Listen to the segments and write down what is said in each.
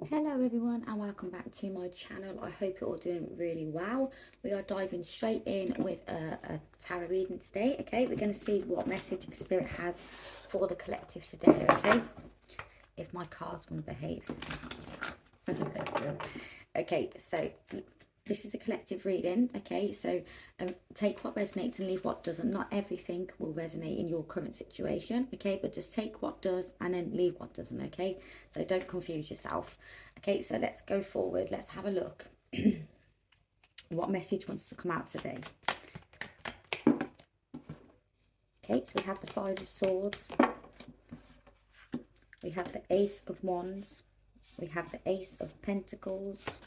Hello everyone and welcome back to my channel. I hope you're all doing really well. We are diving straight in with a tarot reading today. Okay, we're going to see what message Spirit has for the collective today. Okay, if my cards want to behave. Okay, so this is a collective reading. Okay, so take what resonates and leave what doesn't. Not everything will resonate in your current situation. Okay, but just take what does and then leave what doesn't. Okay, so don't confuse yourself. Okay, so let's go forward. Let's have a look. What message wants to come out today? Okay, so we have the Five of Swords. We have the Ace of Wands. We have the Ace of Pentacles.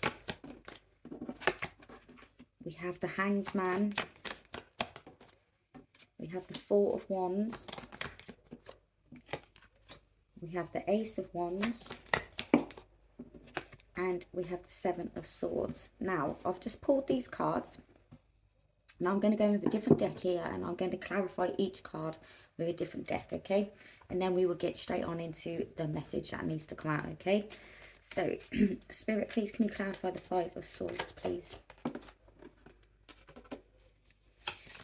We have the Hanged Man. We have the Four of Wands. We have the Ace of Wands. And we have the Seven of Swords. Now, I've just pulled these cards. Now I'm going to go with a different deck here, and I'm going to clarify each card with a different deck, okay? And then we will get straight on into the message that needs to come out, okay? So, Spirit, please, can you clarify the Five of Swords, please?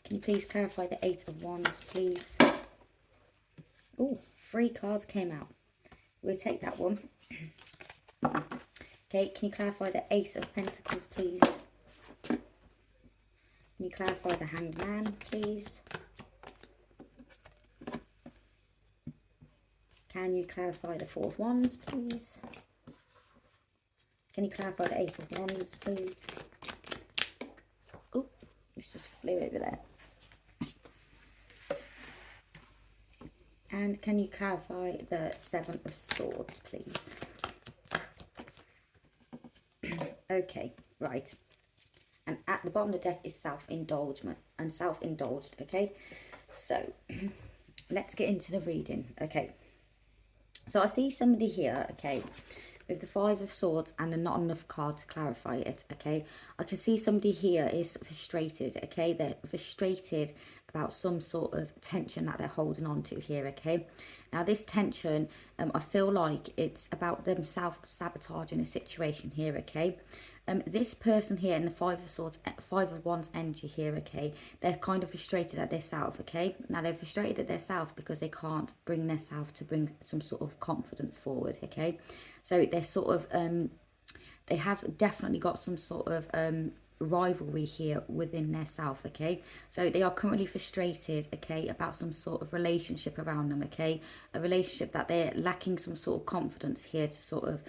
Can you please clarify the Eight of Wands, please? Oh, 3 cards came out. We'll take that one. Okay, can you clarify the Ace of Pentacles, please? Can you clarify the Hanged Man, please? Can you clarify the Four of Wands, please? Can you clarify the Ace of Wands, please? Oh, this just flew over there. And can you clarify the Seven of Swords, please? Okay, right. And at the bottom of the deck is self-indulgement and self-indulged, okay? So, let's get into the reading, okay? So I see somebody here, okay, with the Five of Swords and not enough card to clarify it, okay? I can see somebody here is frustrated, okay? They're frustrated about some sort of tension that they're holding on to here, okay? Now this tension, I feel like it's about them self-sabotaging a situation here, okay? This person here in the Five of Swords, Five of Wands energy here, okay, they're kind of frustrated at their self, okay? Now they're frustrated at their self because they can't bring their self to bring some sort of confidence forward, okay? So they're sort of, they have definitely got some sort of rivalry here within their self, okay? So they are currently frustrated, okay, about some sort of relationship around them, okay? A relationship that they're lacking some sort of confidence here to sort of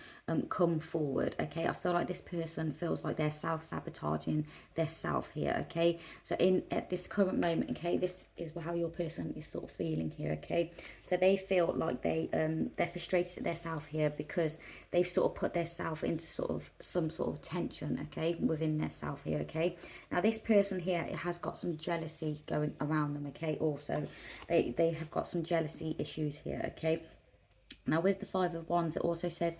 come forward, okay? I feel like this person feels like they're self-sabotaging their self here, okay? So at this current moment, okay, this is how your person is sort of feeling here, okay? So they feel like they're frustrated at their self here because they've sort of put their self into sort of some sort of tension, okay, within their self here, okay? Now this person here has got some jealousy going around them, okay? Also, they have got some jealousy issues here, okay? Now with the Five of Wands, it also says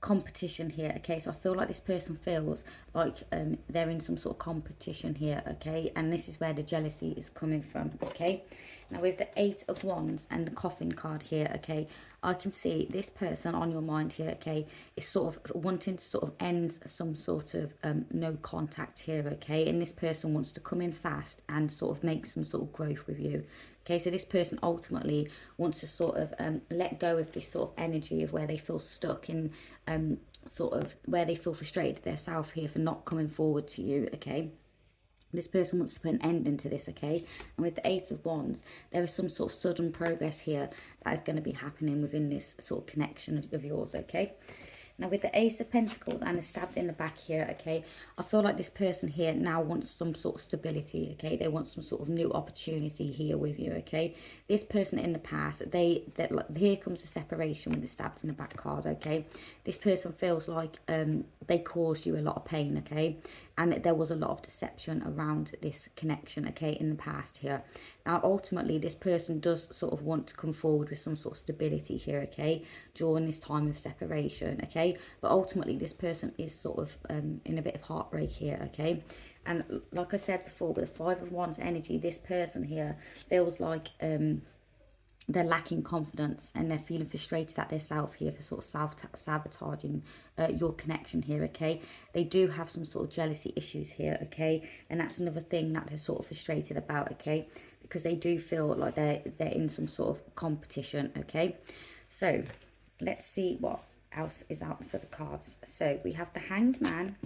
competition here, okay? So I feel like this person feels like they're in some sort of competition here, okay? And this is where the jealousy is coming from, okay? Now with the Eight of Wands and the Coffin card here, okay, I can see this person on your mind here, okay, is sort of wanting to sort of end some sort of no contact here, okay? And this person wants to come in fast and sort of make some sort of growth with you. Okay, so this person ultimately wants to sort of let go of this sort of energy of where they feel stuck in sort of where they feel frustrated themselves here for not coming forward to you, okay? This person wants to put an end into this, okay? And with the Eight of Wands, there is some sort of sudden progress here that is going to be happening within this sort of connection of yours, okay? Now with the Ace of Pentacles and the stabbed in the back here, okay, I feel like this person here now wants some sort of stability, okay? They want some sort of new opportunity here with you, okay? This person in the past, here comes the separation with the stabbed in the back card, okay? This person feels like they caused you a lot of pain, okay? And there was a lot of deception around this connection, okay, in the past here. Now, ultimately, this person does sort of want to come forward with some sort of stability here, okay, during this time of separation, okay? But ultimately, this person is sort of in a bit of heartbreak here, okay? And like I said before, with the Five of Wands energy, this person here feels like they're lacking confidence and they're feeling frustrated at their self here for sort of sabotaging your connection here, okay? They do have some sort of jealousy issues here, okay? And that's another thing that they're sort of frustrated about, okay? Because they do feel like they're in some sort of competition, okay? So let's see what else is out for the cards. So we have the Hanged Man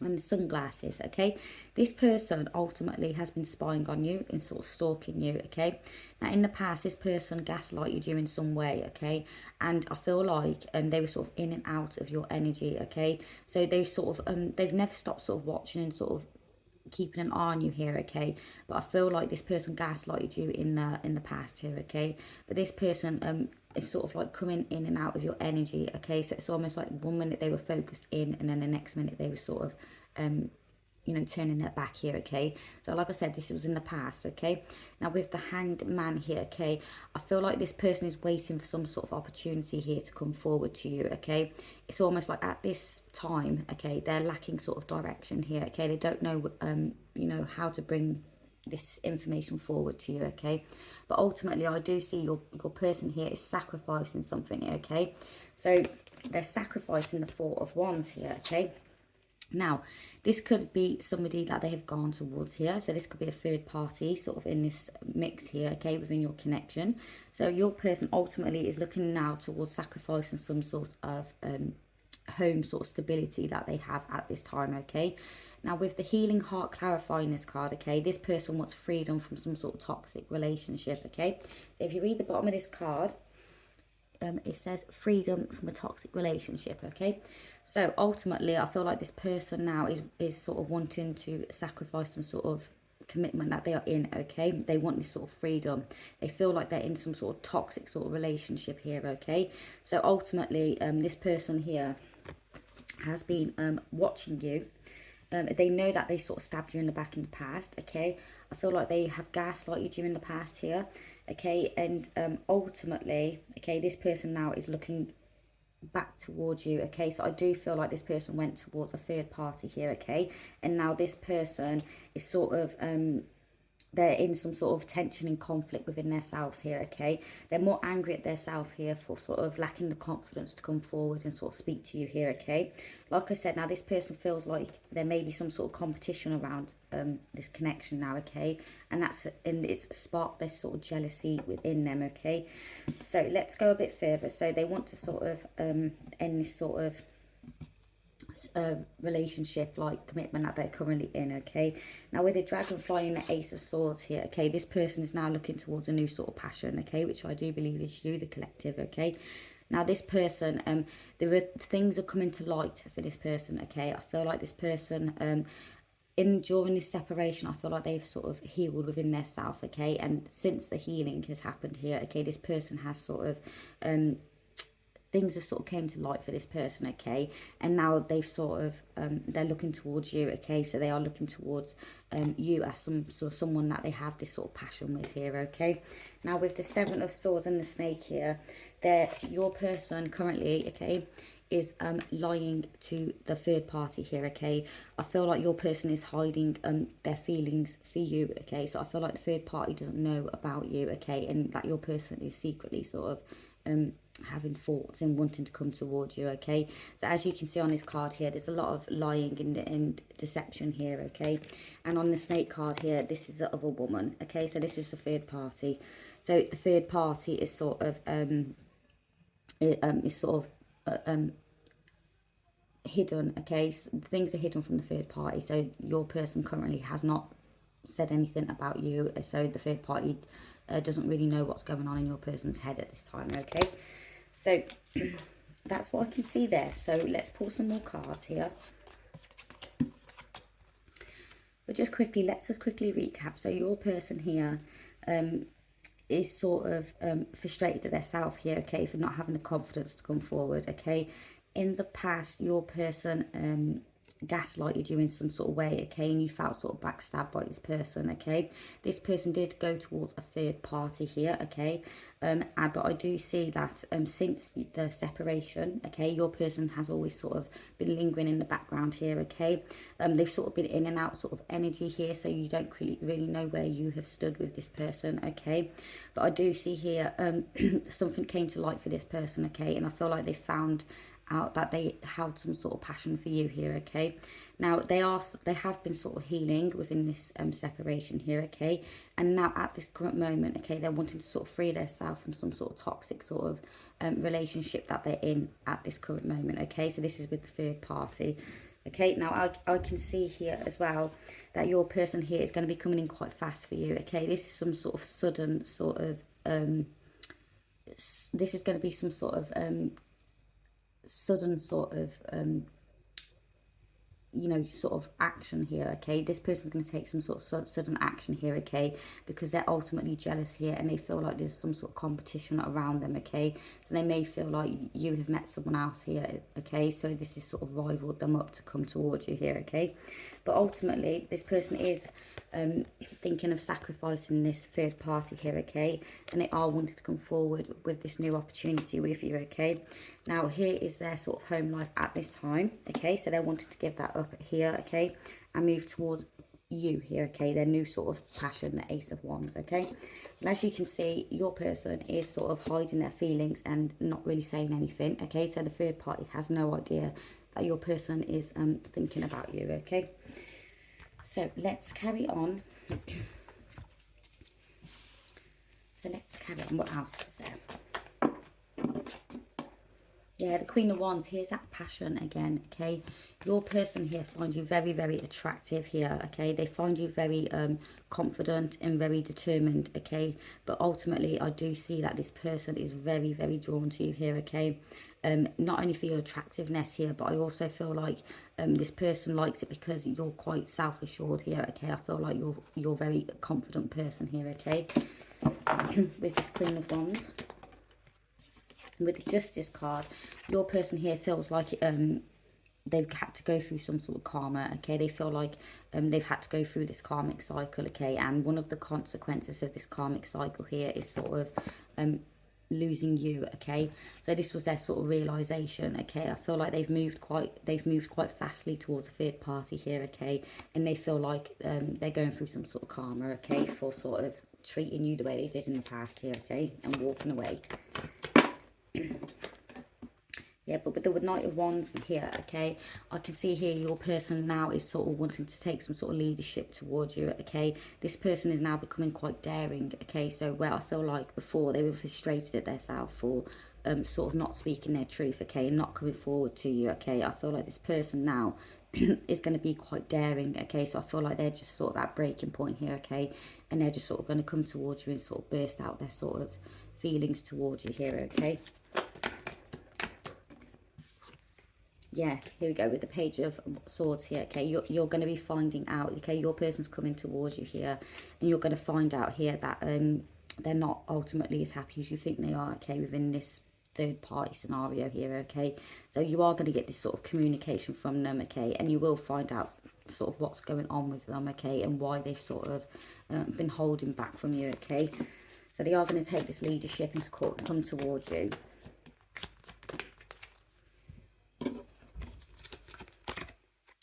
and the sunglasses, okay? This person ultimately has been spying on you and sort of stalking you, okay? Now, in the past, this person gaslighted you in some way, okay? And I feel like they were sort of in and out of your energy, okay? So they sort of, they've never stopped sort of watching and sort of keeping an eye on you here, okay? But I feel like this person gaslighted you in the past here, okay? But this person is sort of like coming in and out of your energy, okay? So it's almost like one minute they were focused in, and then the next minute they were sort of you know, turning their back here, okay? So like I said, this was in the past, okay? Now with the Hanged Man here, okay, I feel like this person is waiting for some sort of opportunity here to come forward to you, okay? It's almost like at this time, okay, they're lacking sort of direction here, okay? They don't know, you know, how to bring this information forward to you, okay? But ultimately, I do see your person here is sacrificing something, okay? So they're sacrificing the Four of Wands here, okay? Now, this could be somebody that they have gone towards here. So this could be a third party sort of in this mix here, okay, within your connection. So your person ultimately is looking now towards sacrificing some sort of home sort of stability that they have at this time, okay? Now, with the Healing Heart clarifying this card, okay, this person wants freedom from some sort of toxic relationship, okay? So if you read the bottom of this card, it says freedom from a toxic relationship, okay? So ultimately, I feel like this person now is sort of wanting to sacrifice some sort of commitment that they are in, okay? They want this sort of freedom. They feel like they're in some sort of toxic sort of relationship here, okay? So ultimately, this person here has been watching you. They know that they sort of stabbed you in the back in the past, okay? I feel like they have gaslighted you in the past here, okay? And ultimately, okay, this person now is looking back towards you, okay? So I do feel like this person went towards a third party here, okay? And now this person is sort of they're in some sort of tension and conflict within themselves here, okay? They're more angry at themselves here for sort of lacking the confidence to come forward and sort of speak to you here, okay? Like I said, now this person feels like there may be some sort of competition around this connection now, okay? And it's sparked this sort of jealousy within them, okay? So let's go a bit further. So they want to sort of end this sort of relationship like commitment that they're currently in, okay? Now with the Dragonfly and the Ace of Swords here, okay, this person is now looking towards a new sort of passion, okay, which I do believe is you, the collective, okay? Now this person, things are coming to light for this person, okay? I feel like this person during this separation, I feel like they've sort of healed within their self, okay? And since the healing has happened here, okay, this person has sort of things have sort of came to light for this person, okay? And now they've sort of they're looking towards you, okay? So they are looking towards you as someone that they have this sort of passion with here, okay? Now with the Seven of Swords and the Snake here, your person currently, okay, is lying to the third party here, okay? I feel like your person is hiding their feelings for you, okay? So I feel like the third party doesn't know about you, okay? And that your person is secretly sort of having thoughts and wanting to come towards you, okay? So as you can see on this card here, there's a lot of lying and deception here, okay? And on the Snake card here, this is the other woman, okay? So this is the third party. So the third party is sort of hidden, okay? So things are hidden from the third party. So your person currently has not said anything about you, so the third party doesn't really know what's going on in your person's head at this time, okay? So that's what I can see there. So let's pull some more cards here. But just quickly, let's just quickly recap. So your person here is sort of frustrated at themselves here, okay, for not having the confidence to come forward, okay? In the past, your person gaslighted you in some sort of way, okay, and you felt sort of backstabbed by this person, okay? This person did go towards a third party here, okay, But I do see that since the separation, okay, your person has always sort of been lingering in the background here, okay. They've sort of been in and out sort of energy here, so you don't really know where you have stood with this person, okay. But I do see here something came to light for this person, okay, and I feel like they found out that they had some sort of passion for you here, okay. Now they have been sort of healing within this separation here, okay, and now at this current moment, okay, they're wanting to sort of free themselves from some sort of toxic sort of relationship that they're in at this current moment, okay. So this is with the third party. Okay, now I can see here as well that your person here is going to be coming in quite fast for you, okay. This is some sort of sudden sort of this is going to be some sort of sudden sort of you know, sort of action here, okay. This person's going to take some sort of sudden action here, okay, because they're ultimately jealous here and they feel like there's some sort of competition around them, okay. So they may feel like you have met someone else here, okay, so this is sort of rivaled them up to come towards you here, okay. But ultimately this person is thinking of sacrificing this third party here, okay, and they are wanting to come forward with this new opportunity with you, okay. Now here is their sort of home life at this time, okay, so they're wanting to give that up here, okay, and move towards you here, okay, their new sort of passion, the Ace of Wands, okay. And as you can see, your person is sort of hiding their feelings and not really saying anything, okay, so the third party has no idea that your person is thinking about you, okay. So let's carry on. So let's carry on. What else is there? Yeah, the Queen of Wands, here's that passion again, okay. Your person here finds you very, very attractive here, okay. They find you very confident and very determined, okay. But ultimately, I do see that this person is very, very drawn to you here, okay. Not only for your attractiveness here, but I also feel like this person likes it because you're quite self-assured here, okay. I feel like you're a very confident person here, okay. With this Queen of Wands. With the Justice card, your person here feels like they've had to go through some sort of karma, okay. They feel like they've had to go through this karmic cycle, okay, and one of the consequences of this karmic cycle here is sort of losing you, okay. So this was their sort of realization, okay. I feel like they've moved quite fastly towards a third party here, okay, and they feel like they're going through some sort of karma, okay, for sort of treating you the way they did in the past here, okay, and walking away. Yeah, but with the Knight of Wands here, okay, I can see here your person now is sort of wanting to take some sort of leadership towards you, okay. This person is now becoming quite daring, okay. So where I feel like before they were frustrated at themselves for sort of not speaking their truth, okay, and not coming forward to you, okay. I feel like this person now is going to be quite daring, okay. So I feel like they're just sort of at breaking point here, okay, and they're just sort of going to come towards you and sort of burst out their sort of feelings towards you here, okay. Yeah, here we go with the Page of Swords here, okay. You're going to be finding out, okay, your person's coming towards you here, and you're going to find out here that they're not ultimately as happy as you think they are, okay, within this third party scenario here, okay. So you are going to get this sort of communication from them, okay, and you will find out sort of what's going on with them, okay, and why they've sort of been holding back from you, okay. So they are going to take this leadership and come towards you.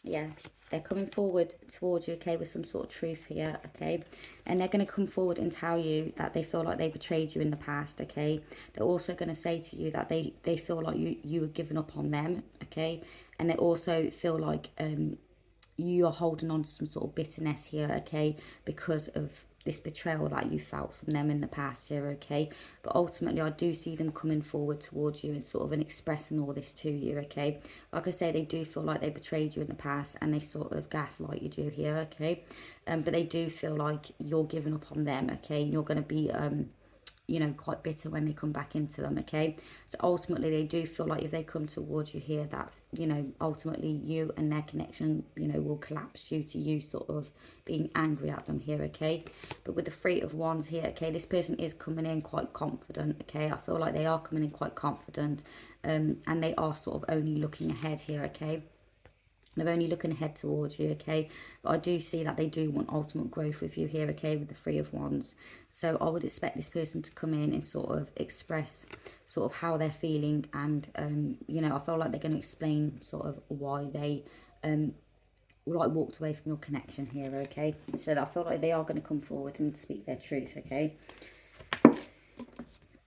Yeah, they're coming forward towards you, okay, with some sort of truth here, okay. And they're going to come forward and tell you that they feel like they betrayed you in the past, okay. They're also going to say to you that they feel like you were giving up on them, okay. And they also feel like you are holding on to some sort of bitterness here, okay, because of this betrayal that you felt from them in the past here, okay. But ultimately I do see them coming forward towards you and sort of expressing all this to you, okay. Like I say, they do feel like they betrayed you in the past and they sort of gaslighted you here, okay. But they do feel like you're giving up on them, okay, and you're going to be you know, quite bitter when they come back into them, okay. So ultimately they do feel like if they come towards you here that, you know, ultimately you and their connection, you know, will collapse due to you sort of being angry at them here, okay. But with the Three of Wands here, okay, this person is coming in quite confident, okay. I feel like they are coming in quite confident and they are sort of only looking ahead here, okay. They're only looking ahead towards you, okay? But I do see that they do want ultimate growth with you here, okay, with the Three of Wands. So I would expect this person to come in and sort of express sort of how they're feeling. And, you know, I feel like they're going to explain sort of why they like walked away from your connection here, okay? So I feel like they are going to come forward and speak their truth, okay?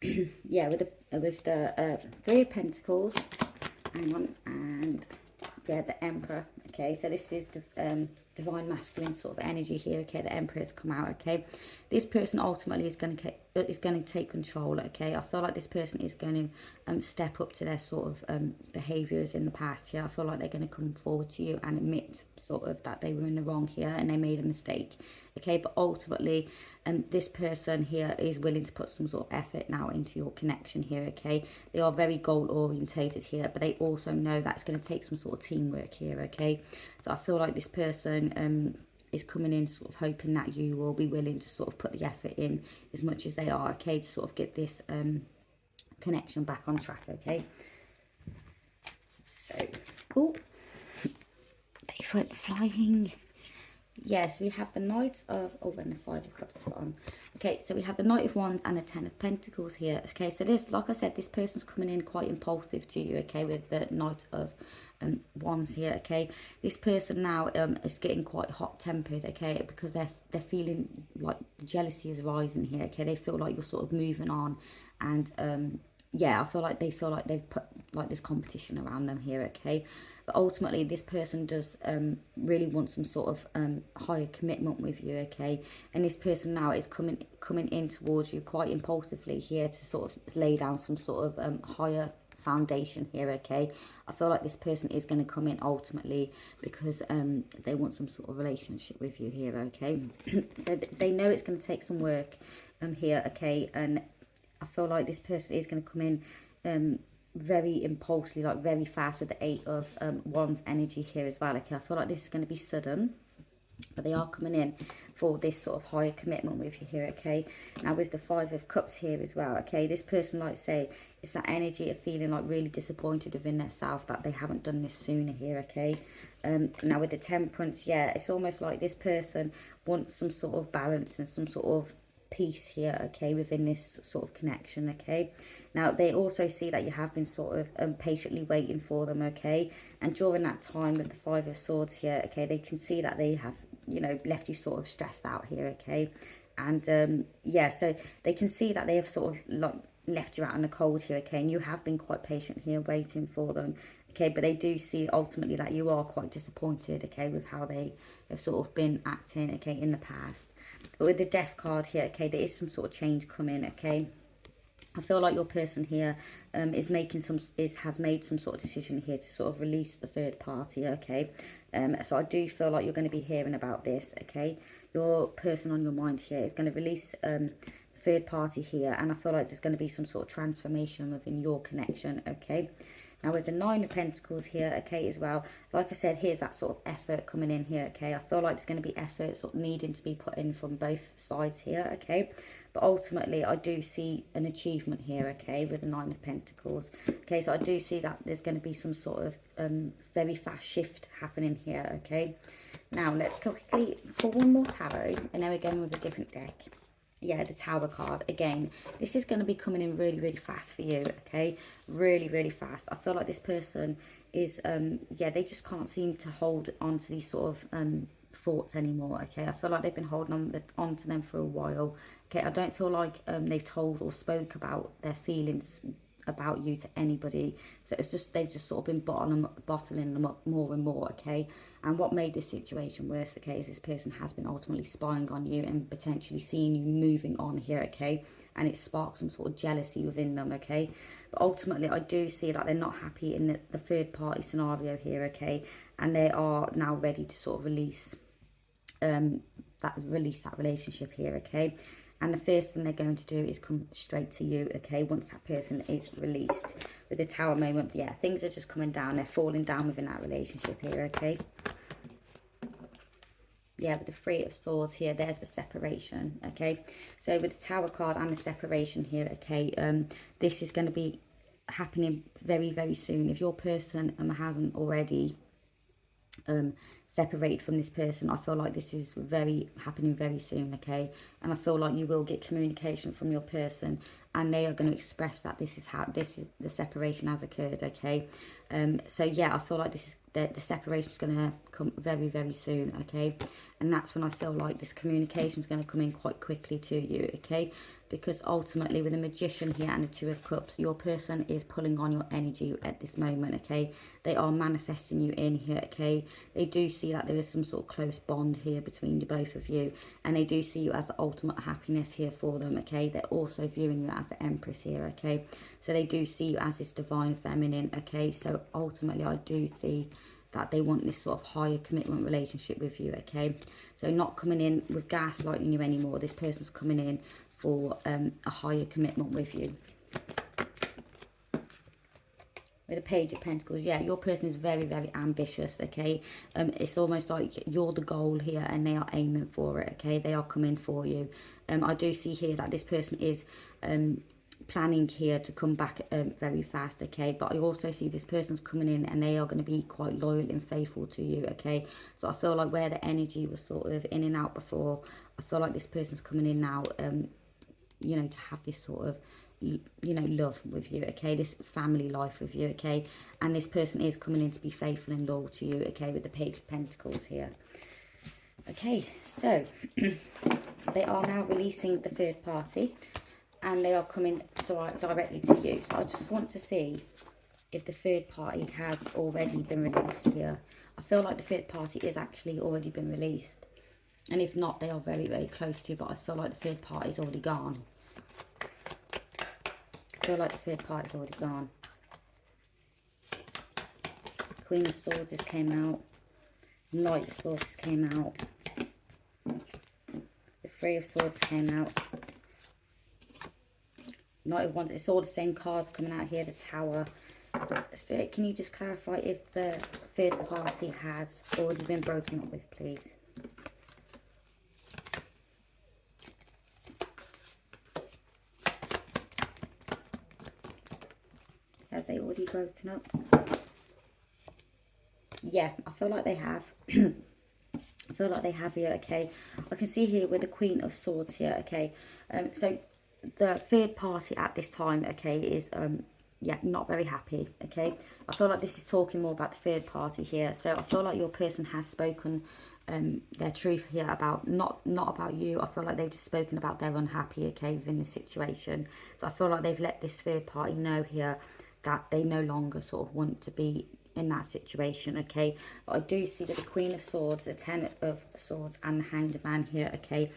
Yeah, with the Three of Pentacles, hang on, and yeah, the Emperor. Okay, so this is the divine masculine sort of energy here. Okay, the Emperor has come out. Okay, this person ultimately is going to take control. Okay, I feel like this person is going to step up to their sort of behaviors in the past here. I feel like they're going to come forward to you and admit sort of that they were in the wrong here and they made a mistake. Okay, but ultimately this person here is willing to put some sort of effort now into your connection here. Okay, they are very goal orientated here, but they also know that's going to take some sort of teamwork here. Okay, so I feel like this person is coming in sort of hoping that you will be willing to sort of put the effort in as much as they are, okay, to sort of get this connection back on track. Okay, so oh, they went flying. Yes, we have the Knight of, oh, and the Five of Cups is on. Okay, so we have the Knight of Wands and the Ten of Pentacles here. Okay, so this, like I said, this person's coming in quite impulsive to you, okay, with the Knight of Wands here, okay. This person now is getting quite hot-tempered, okay, because they're feeling like jealousy is rising here, okay. They feel like you're sort of moving on, and yeah, I feel like they feel like they've put like this competition around them here, okay. But ultimately, this person does really want some sort of higher commitment with you, okay. And this person now is coming in towards you quite impulsively here to sort of lay down some sort of higher foundation here, okay. I feel like this person is going to come in ultimately because they want some sort of relationship with you here, okay. So they know it's going to take some work here, okay. And I feel like this person is going to come in very impulsively, like very fast, with the Eight of Wands energy here as well. Okay, I feel like this is going to be sudden, but they are coming in for this sort of higher commitment with you here, okay. Now with the Five of Cups here as well, okay, this person, like say, it's that energy of feeling like really disappointed within themselves that they haven't done this sooner here, okay. Now with the Temperance, yeah, it's almost like this person wants some sort of balance and some sort of peace here, okay, within this sort of connection, okay. Now they also see that you have been sort of patiently waiting for them, okay, and during that time with the Five of Swords here, okay, they can see that they have, you know, left you sort of stressed out here, okay. And yeah, so they can see that they have sort of like left you out in the cold here, okay, and you have been quite patient here waiting for them, okay. But they do see ultimately that you are quite disappointed, okay, with how they have sort of been acting, okay, in the past. But with the Death card here, okay, there is some sort of change coming, okay. I feel like your person here has made some sort of decision here to sort of release the third party, okay. So I do feel like you're going to be hearing about this, okay. Your person on your mind here is going to release third party here, and I feel like there's going to be some sort of transformation within your connection, okay. Now with the Nine of Pentacles here, okay, as well, like I said, here's that sort of effort coming in here, okay. I feel like there's going to be effort sort of needing to be put in from both sides here, okay. But ultimately, I do see an achievement here, okay, with the Nine of Pentacles. Okay, so I do see that there's going to be some sort of very fast shift happening here, okay. Now, let's quickly pull one more tarot, and then we're going with a different deck. Yeah, the Tower card again. This is going to be coming in really, really fast for you, okay. Really, really fast. I feel like this person is yeah, they just can't seem to hold on to these sort of thoughts anymore, okay. I feel like they've been holding on to them for a while, okay. I don't feel like they've told or spoke about their feelings about you to anybody, so it's just they've just sort of been bottling them up more and more, okay. And what made this situation worse, okay, is this person has been ultimately spying on you and potentially seeing you moving on here, okay, and it sparked some sort of jealousy within them, okay. But ultimately, I do see that they're not happy in the third party scenario here, okay, and they are now ready to sort of release that relationship here, okay. And the first thing they're going to do is come straight to you, okay, once that person is released. With the Tower moment, yeah, things are just coming down. They're falling down within that relationship here, okay. Yeah, with the Three of Swords here, there's the separation, okay. So with the Tower card and the separation here, okay, this is going to be happening very, very soon. If your person hasn't already separated from this person. I feel like this is happening very soon, okay? And I feel like you will get communication from your person, and they are going to express that this is the separation has occurred, okay? So yeah, I feel like this is the separation is going to come very, very soon, okay? And that's when I feel like this communication is going to come in quite quickly to you, okay? Because ultimately, with the Magician here and the Two of Cups, your person is pulling on your energy at this moment, okay? They are manifesting you in here, okay? They do see that there is some sort of close bond here between the both of you, and they do see you as the ultimate happiness here for them, okay? They're also viewing you as the Empress here, okay? So they do see you as this divine feminine, okay? So ultimately, I do see that they want this sort of higher commitment relationship with you, okay? So not coming in with gaslighting you anymore. This person's coming in for a higher commitment with you. With a Page of Pentacles, yeah, your person is very, very ambitious, okay? It's almost like you're the goal here and they are aiming for it, okay? They are coming for you. I do see here that this person is planning here to come back very fast, okay? But I also see this person's coming in and they are going to be quite loyal and faithful to you, okay? So I feel like where the energy was sort of in and out before, I feel like this person's coming in now, you know, to have this sort of, you know, love with you, okay? This family life with you, okay? And this person is coming in to be faithful and loyal to you, okay? With the Page of Pentacles here. Okay, so they are now releasing the third party, and they are coming directly to you. So I just want to see if the third party has already been released here. I feel like the third party is actually already been released. And if not, they are very, very close to you. But I feel like the third party is already gone. I feel like the third party is already gone. Queen of Swords has came out. Knight of Swords has came out. The Three of Swords came out. Knight of Wands. It's all the same cards coming out here. The Tower. Spirit, can you just clarify if the third party has already been broken up with, please? Have they already broken up? Yeah, I feel like they have. I feel like they have here, okay? I can see here with the Queen of Swords here, okay? So the third party at this time, okay, is yeah, not very happy, okay? I feel like this is talking more about the third party here. So I feel like your person has spoken their truth here about, not about you. I feel like they've just spoken about they're unhappy, okay, within the situation. So I feel like they've let this third party know here that they no longer sort of want to be in that situation, okay? But I do see that the Queen of Swords, the Ten of Swords, and the Hanged Man here, okay?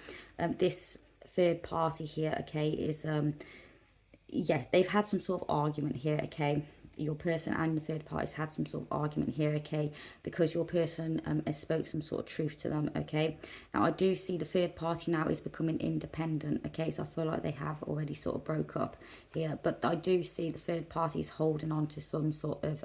This third party here, okay, is yeah, they've had some sort of argument here, okay? Your person and the third party's had some sort of argument here, okay? Because your person has spoke some sort of truth to them, okay? Now, I do see the third party now is becoming independent, okay? So I feel like they have already sort of broke up here. But I do see the third party is holding on to some sort of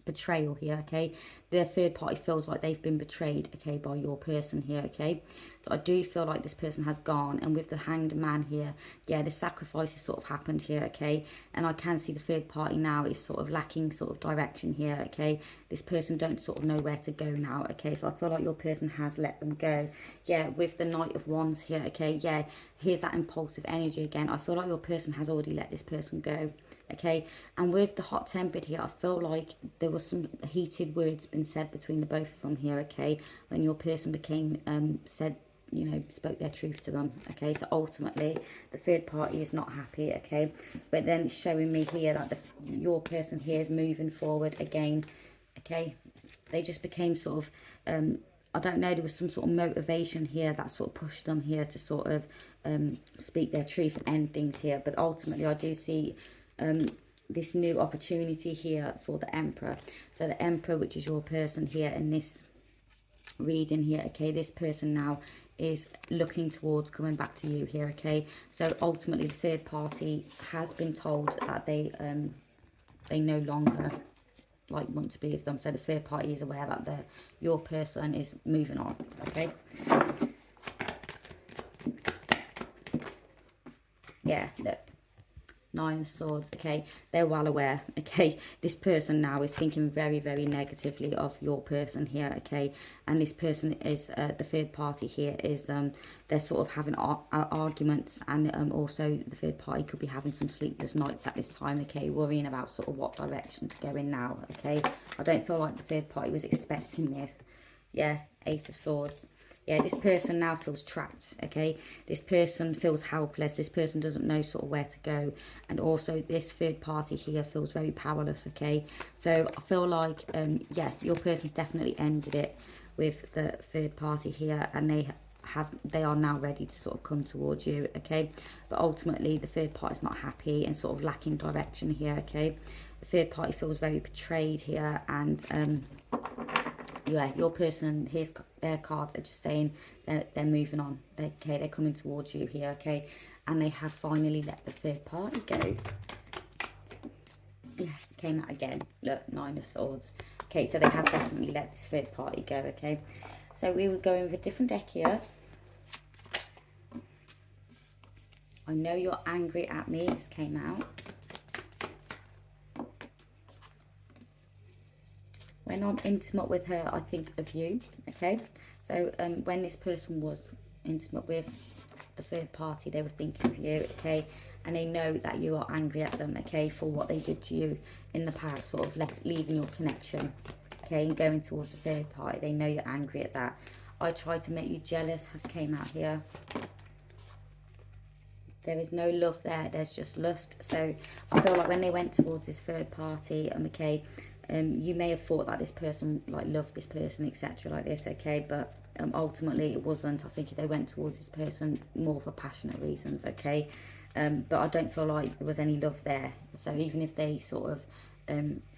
betrayal here, okay? Their third party feels like they've been betrayed, okay, by your person here, okay? So I do feel like this person has gone, and with the Hanged Man here, yeah, the sacrifice has sort of happened here, okay? And I can see the third party now is sort of lacking sort of direction here, okay? This person don't sort of know where to go now, okay? So I feel like your person has let them go. Yeah, with the Knight of Wands here, okay? Yeah, here's that impulsive energy again. I feel like your person has already let this person go, okay? And with the Hot Tempered here, I feel like there was some heated words been said between the both of them here, okay? When your person became said, you know, spoke their truth to them, okay? So ultimately the third party is not happy, okay? But then it's showing me here that your person here is moving forward again, okay? They just became sort of I don't know, there was some sort of motivation here that sort of pushed them here to sort of speak their truth and end things here. But ultimately I do see this new opportunity here for the Emperor. So the Emperor, which is your person here in this reading here, okay, this person now is looking towards coming back to you here, okay? So ultimately the third party has been told that they no longer like want to be with them. So the third party is aware that your person is moving on, okay? Yeah, look. Nine of Swords, okay? They're well aware, okay? This person now is thinking very, very negatively of your person here, okay? And this person is, the third party here is, they're sort of having arguments, and also the third party could be having some sleepless nights at this time, okay? Worrying about sort of what direction to go in now, okay? I don't feel like the third party was expecting this. Yeah, Ace of Swords. Yeah, this person now feels trapped, okay? This person feels helpless. This person doesn't know sort of where to go. And also this third party here feels very powerless, okay? So I feel like, yeah, your person's definitely ended it with the third party here, and they are now ready to sort of come towards you, okay? But ultimately the third party is not happy and sort of lacking direction here, okay? The third party feels very betrayed here, and yeah, your person, their cards are just saying they're moving on. They're coming towards you here, okay? And they have finally let the third party go. Yeah, came out again. Look, Nine of Swords. Okay, so they have definitely let this third party go, okay? So we were going with a different deck here. I know you're angry at me. This came out. When I'm intimate with her, I think of you, okay? So when this person was intimate with the third party, they were thinking of you, okay? And they know that you are angry at them, okay, for what they did to you in the past, sort of leaving your connection, okay, and going towards the third party. They know you're angry at that. I tried to make you jealous has came out here. There is no love there, there's just lust. So I feel like when they went towards this third party, okay, you may have thought that this person like loved this person, etc., like this, okay, but ultimately it wasn't. I think they went towards this person more for passionate reasons, okay, but I don't feel like there was any love there. So even if they sort of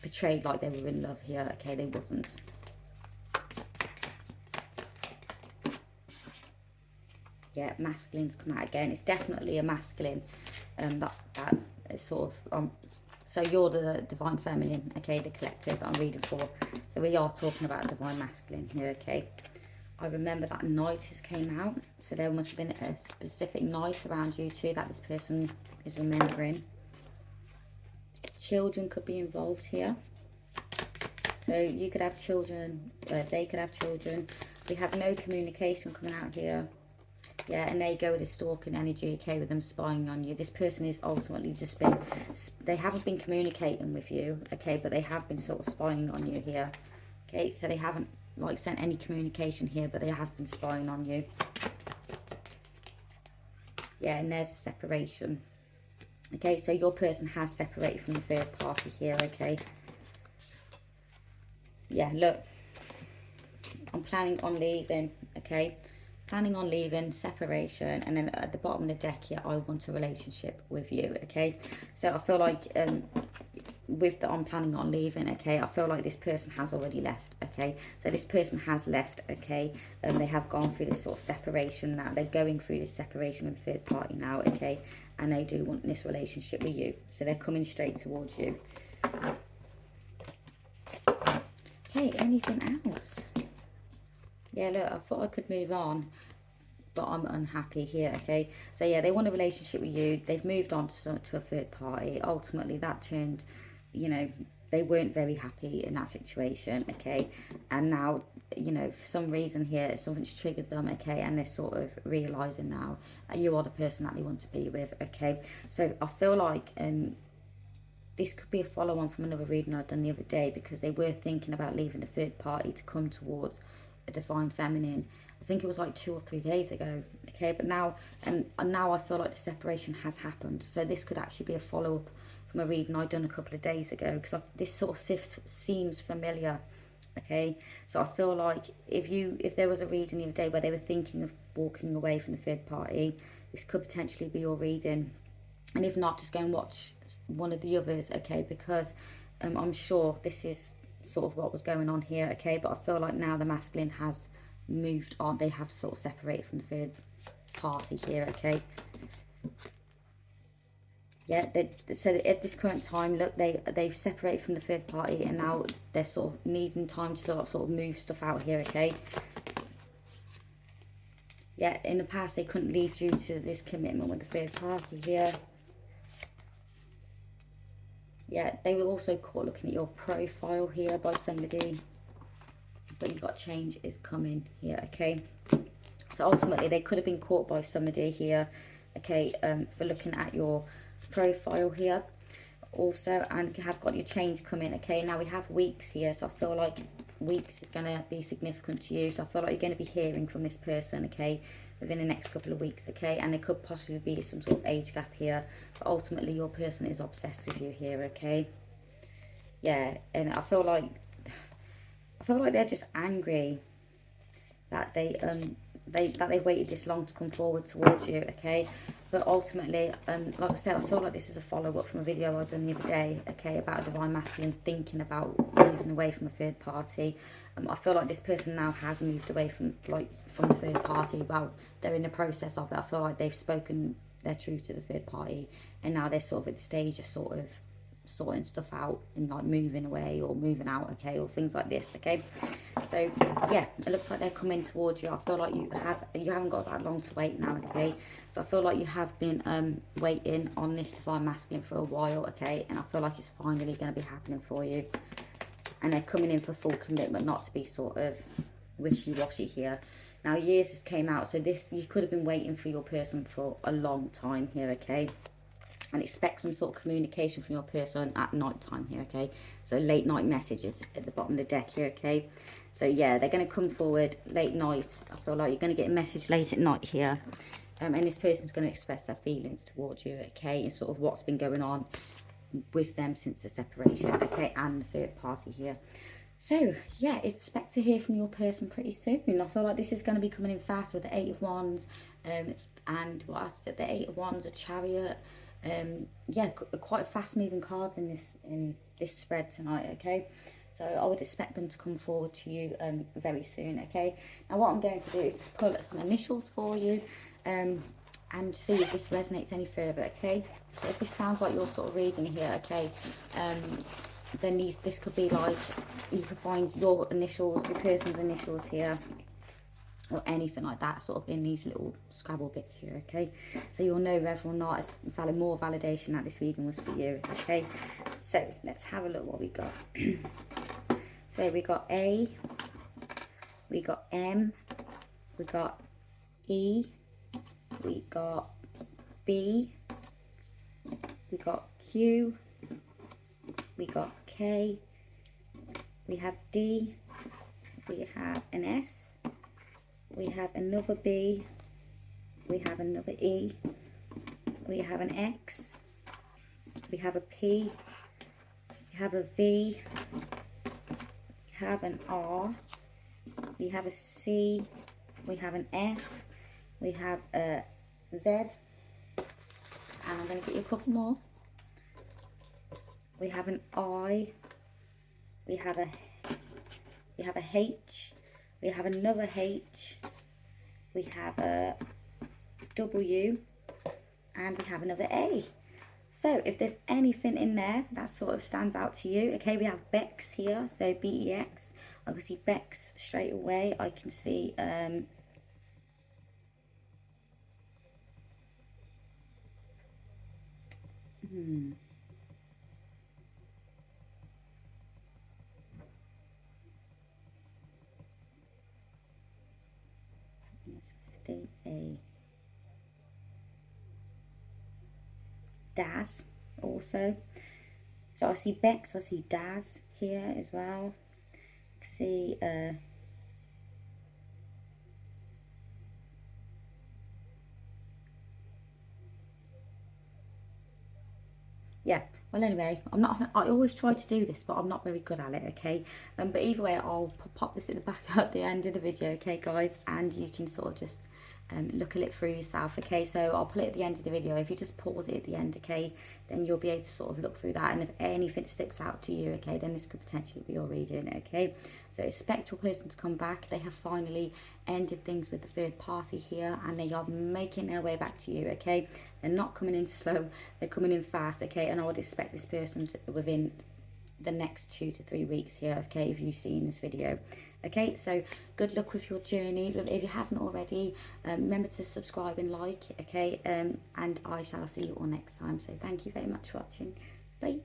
portrayed like they were in love here, okay, they wasn't. Yeah, masculine's come out again. It's definitely a masculine. That is sort of so you're the divine feminine, okay, the collective that I'm reading for. So we are talking about divine masculine here, okay. I remember that night has came out, so there must have been a specific night around you two that this person is remembering. Children could be involved here. So you could have children, they could have children. We have no communication coming out here. Yeah, and they go with a stalking energy, okay, with them spying on you. This person is ultimately just been, they haven't been communicating with you, okay, but they have been sort of spying on you here, okay, so they haven't like sent any communication here, but they have been spying on you. Yeah, and there's separation, okay, so your person has separated from the third party here, okay. Yeah, look, I'm planning on leaving, okay. Planning on leaving, separation, and then at the bottom of the deck here, I want a relationship with you, okay? So I feel like with the I'm planning on leaving, okay, I feel like this person has already left, okay? So this person has left, okay? They have gone through this sort of separation now. They're going through this separation with the third party now, okay? And they do want this relationship with you. So they're coming straight towards you. Okay, anything else? Yeah, look, I thought I could move on, but I'm unhappy here, okay? So yeah, they want a relationship with you. They've moved on to a third party. Ultimately, that turned, you know, they weren't very happy in that situation, okay? And now, you know, for some reason here, something's triggered them, okay? And they're sort of realising now that you are the person that they want to be with, okay? So I feel like this could be a follow-on from another reading I'd done the other day, because they were thinking about leaving the third party to come towards a divine feminine. I think it was like 2 or 3 days ago, okay, but now now I feel like the separation has happened. So this could actually be a follow-up from a reading I'd done a couple of days ago, because this sort of seems familiar, okay. So I feel like if there was a reading the other day where they were thinking of walking away from the third party, this could potentially be your reading. And if not, just go and watch one of the others, okay, because I'm sure this is sort of what was going on here, okay, but I feel like now the masculine has moved on. They have sort of separated from the third party here, okay. Yeah, so at this current time, look, they've separated from the third party, and now they're sort of needing time to sort of move stuff out here, okay. Yeah, in the past they couldn't leave due to this commitment with the third party here. Yeah, they were also caught looking at your profile here by somebody, but you've got change is coming here, okay? So ultimately they could have been caught by somebody here, okay, for looking at your profile here also, and you have got your change coming, okay? Now we have weeks here, so I feel like weeks is going to be significant to you, so I feel like you're going to be hearing from this person, okay, within the next couple of weeks, okay? And there could possibly be some sort of age gap here, but ultimately your person is obsessed with you here, okay? Yeah, and I feel like they're just angry that they waited this long to come forward towards you, okay? But ultimately, like I said, I feel like this is a follow-up from a video I done the other day, okay, about a divine masculine thinking about moving away from a third party. I feel like this person now has moved away from the third party. Well, they're in the process of it. I feel like they've spoken their truth to the third party, and now they're sort of at the stage of sort of sorting stuff out and like moving away or moving out, okay, or things like this, okay? So yeah, it looks like they're coming towards you. I feel like you haven't got that long to wait now, okay? So I feel like you have been waiting on this divine masculine for a while, okay? And I feel like it's finally going to be happening for you, and they're coming in for full commitment, not to be sort of wishy-washy here. Now years has came out, so this, you could have been waiting for your person for a long time here, okay? And expect some sort of communication from your person at night time here, okay? So late night messages at the bottom of the deck here, okay? So yeah, they're going to come forward late night. I feel like you're going to get a message late at night here. And this person's going to express their feelings towards you, okay? And sort of what's been going on with them since the separation, okay? And the third party here. So yeah, expect to hear from your person pretty soon. I feel like this is going to be coming in fast with the Eight of Wands, and what I said, the Eight of Wands, a Chariot. Yeah, quite fast moving cards in this spread tonight, okay? So I would expect them to come forward to you very soon, okay? Now what I'm going to do is just pull up some initials for you, and see if this resonates any further, okay? So if this sounds like your sort of reading here, okay, then this could be like, you can find your initials, your person's initials here, or anything like that, sort of in these little Scrabble bits here, okay? So you'll know whether or not it's more validation that this reading was for you, okay? So let's have a look what we got. So we got A, we got M, we got E, we got B, we got Q, we got K, we have D, we have an S, we have another B, we have another E, we have an X, we have a P, we have a V, we have an R, we have a C, we have an F, we have a Z, and I'm going to get you a couple more. We have an I, we have a H, we have another H, we have a W, and we have another A. So if there's anything in there that sort of stands out to you, okay, we have Bex here, so B-E-X. I can see Bex straight away. I can see a Daz also. So I see Bex, I see Daz here as well. I see yeah, well anyway, I always try to do this, but I'm not very good at it, okay? But either way, I'll pop this at the back at the end of the video, okay guys? And you can sort of just look at it through yourself, okay? So I'll put it at the end of the video. If you just pause it at the end, okay, then you'll be able to sort of look through that. And if anything sticks out to you, okay, then this could potentially be your reading, okay? So expect your person to come back. They have finally ended things with the third party here, and they are making their way back to you, okay? They're not coming in slow, they're coming in fast, okay? And I would expect this person to, within the next 2 to 3 weeks here, okay, if you've seen this video. Okay, so good luck with your journey. If you haven't already, remember to subscribe and like, okay, and I shall see you all next time. So thank you very much for watching. Bye.